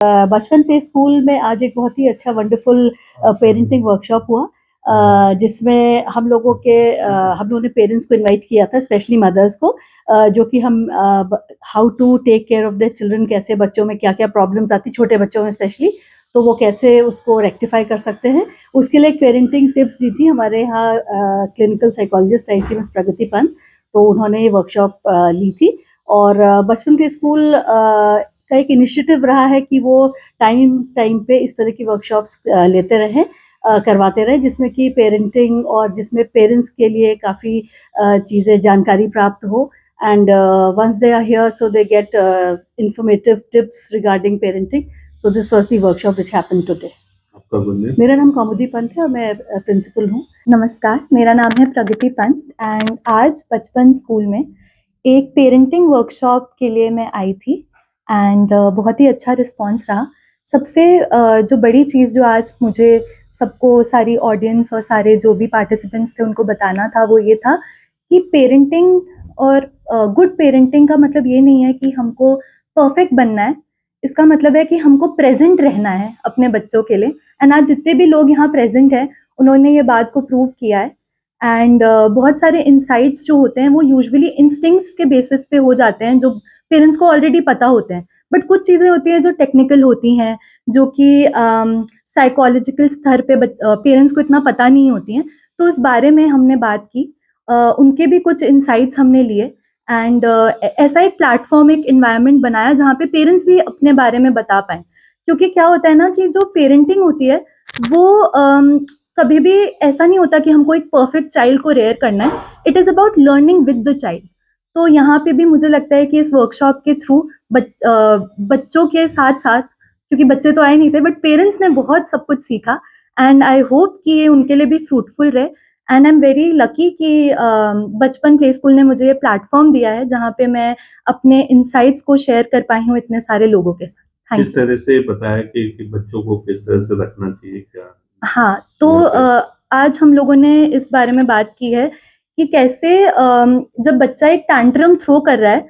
बचपन पे स्कूल में आज एक बहुत ही अच्छा वंडरफुल पेरेंटिंग वर्कशॉप हुआ, जिसमें हम लोगों ने पेरेंट्स को इनवाइट किया था, स्पेशली मदर्स को, जो कि हम how to take care of their children, कैसे बच्चों में क्या क्या प्रॉब्लम्स आती, छोटे बच्चों में स्पेशली, तो वो कैसे उसको रेक्टिफाई कर सकते हैं। उसके लिए एक पेरेंटिंग टिप्स दी थी हमारे यहाँ क्लिनिकल साइकोलॉजिस्ट आई थी, मिस प्रगति पंत, तो उन्होंने ये वर्कशॉप ली थी। और बचपन के स्कूल का एक इनिशिएटिव रहा है कि वो टाइम टाइम पे इस तरह की वर्कशॉप्स लेते रहें, करवाते रहे, जिसमें कि पेरेंटिंग और जिसमें पेरेंट्स के लिए काफ़ी चीज़ें जानकारी प्राप्त हो। And once they are here so they get informative tips regarding parenting. So this was the workshop which happened today. आपका गुड नेम? मेरा नाम कौमुदी पंत है और मैं प्रिंसिपल हूँ। नमस्कार, मेरा नाम है प्रगति पंत एंड आज बचपन स्कूल में एक पेरेंटिंग वर्कशॉप के लिए मैं आई थी एंड बहुत ही अच्छा रिस्पांस रहा। सबसे जो बड़ी चीज़ जो आज मुझे सबको, सारी ऑडियंस और सारे जो भी पार्टिसिपेंट्स थे उनको बताना था, वो ये था कि पेरेंटिंग और गुड पेरेंटिंग का मतलब ये नहीं है कि हमको परफेक्ट बनना है। इसका मतलब है कि हमको प्रेजेंट रहना है अपने बच्चों के लिए। एंड आज जितने भी लोग यहाँ प्रेजेंट हैं उन्होंने ये बात को प्रूव किया है। एंड बहुत सारे इंसाइट्स जो होते हैं वो यूजुअली इंस्टिंक्ट्स के बेसिस पे हो जाते हैं, जो पेरेंट्स को ऑलरेडी पता होते हैं। बट कुछ चीज़ें होती हैं जो टेक्निकल होती हैं, जो कि साइकोलॉजिकल स्तर पे पेरेंट्स को इतना पता नहीं होती हैं। तो इस बारे में हमने बात की, उनके भी कुछ इंसाइट्स हमने लिए एंड ऐसा एक प्लेटफॉर्म, एक इन्वायरमेंट बनाया जहाँ पे पेरेंट्स भी अपने बारे में बता पाएँ। क्योंकि क्या होता है ना कि जो पेरेंटिंग होती है वो कभी भी ऐसा नहीं होता कि हमको एक परफेक्ट चाइल्ड को रेयर करना है। It is about learning with the child. तो यहाँ पे भी मुझे लगता है कि इस वर्कशॉप के थ्रू बच्चों के साथ साथ, क्योंकि बच्चे तो आए नहीं थे, बट पेरेंट्स ने बहुत सब कुछ सीखा एंड आई होप कि ये उनके लिए भी फ्रूटफुल रहे। And I am very lucky कि बचपन प्ले स्कूल ने मुझे ये प्लेटफॉर्म दिया है जहाँ पे मैं अपने इंसाइट्स को शेयर कर पाई हूँ इतने सारे लोगों के साथ। थैंक किस तरह से बताया कि बच्चों को किस तरह से रखना चाहिए, क्या? हाँ, तो आज हम लोगों ने इस बारे में बात की है कि कैसे जब बच्चा एक टैंट्रम थ्रो कर रहा है,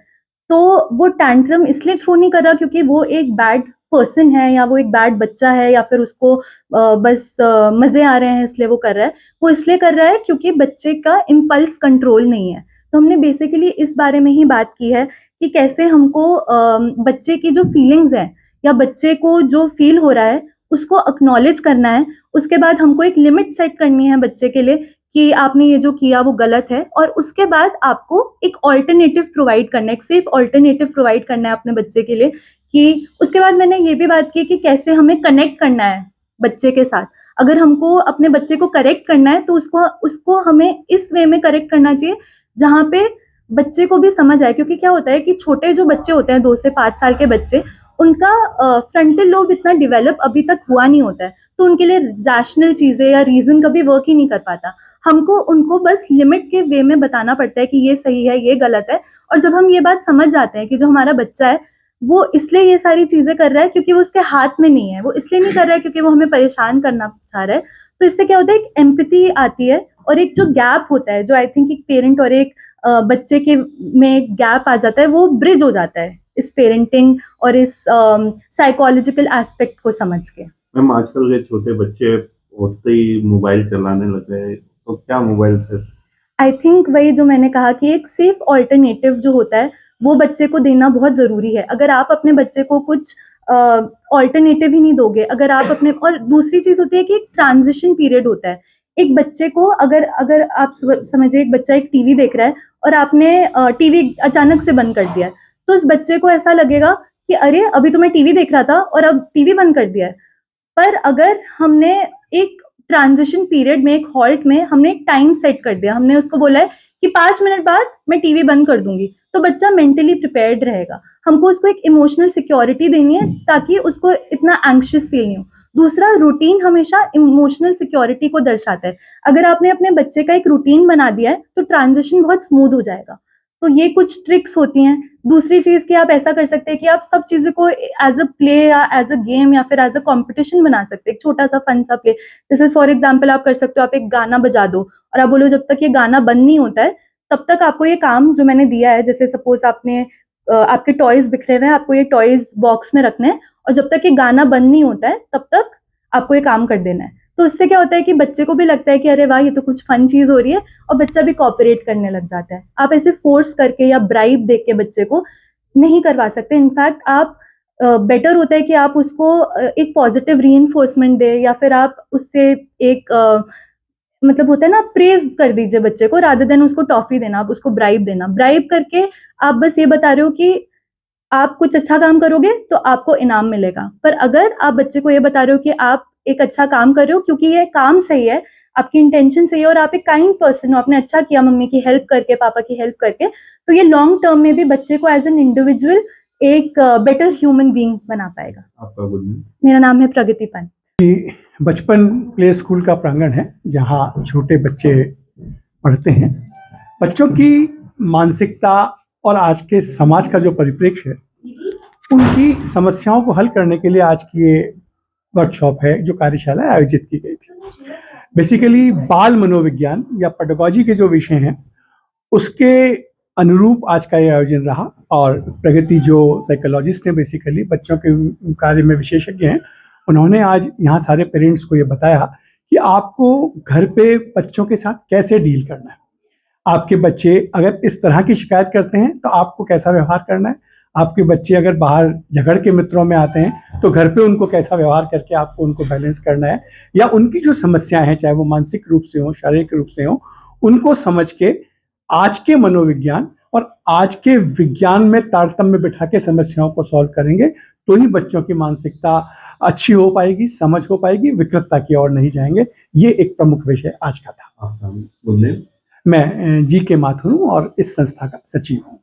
तो वो टैंट्रम इसलिए थ्रो नहीं कर रहा क्योंकि वो एक बैड पर्सन है या वो एक बैड बच्चा है या फिर उसको बस मज़े आ रहे हैं इसलिए वो कर रहा है। वो इसलिए कर रहा है क्योंकि बच्चे का इम्पल्स कंट्रोल नहीं है। तो हमने बेसिकली इस बारे में ही बात की है कि कैसे हमको बच्चे की जो फीलिंग्स हैं या बच्चे को जो फील हो रहा है उसको एक्नॉलेज करना है। उसके बाद हमको एक लिमिट सेट करनी है बच्चे के लिए कि आपने ये जो किया वो गलत है, और उसके बाद आपको एक ऑल्टरनेटिव प्रोवाइड करना है, एक सेफ ऑल्टरनेटिव प्रोवाइड करना है अपने बच्चे के लिए। कि उसके बाद मैंने ये भी बात की कि कैसे हमें कनेक्ट करना है बच्चे के साथ। अगर हमको अपने बच्चे को करेक्ट करना है तो उसको उसको हमें इस वे में करेक्ट करना चाहिए जहाँ पे बच्चे को भी समझ आए। क्योंकि क्या होता है कि छोटे जो बच्चे होते हैं, 2 से 5 साल के बच्चे, उनका फ्रंटल लोब इतना डेवलप अभी तक हुआ नहीं होता है, तो उनके लिए रैशनल चीज़ें या रीज़न कभी वर्क ही नहीं कर पाता। हमको उनको बस लिमिट के वे में बताना पड़ता है कि ये सही है, ये गलत है। और जब हम ये बात समझ जाते हैं कि जो हमारा बच्चा है वो इसलिए ये सारी चीज़ें कर रहा है क्योंकि वो उसके हाथ में नहीं है, वो इसलिए नहीं कर रहा है क्योंकि वो हमें परेशान करना चाह रहा है। तो इससे क्या होता है, एक एम्पैथी आती है और एक जो गैप होता है, जो आई थिंक एक पेरेंट और एक बच्चे के में एक गैप आ जाता है, वो ब्रिज हो जाता है इस पेरेंटिंग और इस साइकोलॉजिकल एस्पेक्ट को समझ के। मैम, आजकल के छोटे बच्चे उठते ही मोबाइल चलाने लग गए, तो क्या मोबाइल से? आई थिंक वही जो मैंने कहा कि एक सेफ ऑल्टरनेटिव जो होता है वो बच्चे को देना बहुत ज़रूरी है। अगर आप अपने बच्चे को कुछ ऑल्टरनेटिव ही नहीं दोगे, अगर आप अपने, और दूसरी चीज़ होती है कि एक ट्रांजिशन पीरियड होता है एक बच्चे को। अगर अगर आप समझिए एक बच्चा एक टीवी देख रहा है और आपने टीवी अचानक से बंद कर दिया है, तो उस बच्चे को ऐसा लगेगा कि अरे अभी तो मैं टीवी देख रहा था और अब टीवी बंद कर दिया है। पर अगर हमने एक ट्रांजिशन पीरियड में, एक हॉल्ट में, हमने एक टाइम सेट कर दिया, हमने उसको बोला है कि 5 मिनट बाद मैं टीवी बंद कर दूंगी, तो बच्चा मेंटली प्रिपेयर्ड रहेगा। हमको उसको एक इमोशनल सिक्योरिटी देनी है ताकि उसको इतना एंग्शियस फील नहीं हो। दूसरा, रूटीन हमेशा इमोशनल सिक्योरिटी को दर्शाता है। अगर आपने अपने बच्चे का एक रूटीन बना दिया है तो ट्रांजिशन बहुत स्मूथ हो जाएगा। तो ये कुछ ट्रिक्स होती हैं। दूसरी चीज़ कि आप ऐसा कर सकते हैं कि आप सब चीज़ों को एज अ प्ले या एज अ गेम या फिर एज अ कॉम्पिटिशन बना सकते हैं, एक छोटा सा फन सा प्ले। जैसे फॉर एग्जाम्पल आप कर सकते हो, आप एक गाना बजा दो और आप बोलो जब तक ये गाना बंद नहीं होता है तब तक आपको ये काम जो मैंने दिया है, जैसे सपोज आपने आपके टॉयज बिखरे हुए हैं, आपको ये टॉयज बॉक्स में रखने हैं और जब तक ये गाना बंद नहीं होता है तब तक आपको ये काम कर देना है। तो इससे क्या होता है कि बच्चे को भी लगता है कि अरे वाह, ये तो कुछ फन चीज हो रही है, और बच्चा भी कोऑपरेट करने लग जाता है। आप ऐसे फोर्स करके या ब्राइब देके के बच्चे को नहीं करवा सकते। इनफैक्ट आप बेटर होता है कि आप उसको एक पॉजिटिव रीइंफोर्समेंट दे, या फिर आप उससे एक मतलब होता है ना, प्रेज कर दीजिए बच्चे को, रादर देन उसको टॉफी देना, आप उसको ब्राइब देना। ब्राइब करके आप बस ये बता रहे हो कि आप कुछ अच्छा काम करोगे तो आपको इनाम मिलेगा। पर अगर आप बच्चे को ये बता रहे हो कि आप एक अच्छा काम कर रहे हो क्योंकि ये काम सही है, आपकी इंटेंशन सही है और आप एक काइंड पर्सन हो, आपने अच्छा किया मम्मी की हेल्प करके, पापा की हेल्प करके, तो ये लॉन्ग टर्म में भी बच्चे को एज एन इंडिविजुअल एक बेटर ह्यूमन बीइंग बना पाएगा। आपका गुड नेम? मेरा नाम है प्रगति पंत। बचपन प्ले स्कूल का प्रांगण है जहाँ छोटे बच्चे पढ़ते हैं। बच्चों की मानसिकता और आज के समाज का जो परिप्रेक्ष्य है, उनकी समस्याओं को हल करने के लिए आज की ये वर्कशॉप है जो कार्यशाला आयोजित की गई थी। बेसिकली बाल मनोविज्ञान या पेडागॉजी के जो विषय हैं उसके अनुरूप आज का ये आयोजन रहा। और प्रगति जो साइकोलॉजिस्ट हैं, बेसिकली बच्चों के कार्य में विशेषज्ञ हैं, उन्होंने आज यहाँ सारे पेरेंट्स को ये बताया कि आपको घर पे बच्चों के साथ कैसे डील करना है। आपके बच्चे अगर इस तरह की शिकायत करते हैं तो आपको कैसा व्यवहार करना है। आपके बच्चे अगर बाहर झगड़ के मित्रों में आते हैं तो घर पे उनको कैसा व्यवहार करके आपको उनको बैलेंस करना है। या उनकी जो समस्याएं हैं, चाहे वो मानसिक रूप से हो, शारीरिक रूप से हो, उनको समझ के आज के मनोविज्ञान और आज के विज्ञान में तारतम्य बिठा के समस्याओं को सॉल्व करेंगे तो ही बच्चों की मानसिकता अच्छी हो पाएगी, समझ हो पाएगी, विकृतता की ओर नहीं जाएंगे। ये एक प्रमुख विषय आज का था। आपका गुड नेम? मैं जी के माथुर हूँ और इस संस्था का सचिव हूँ।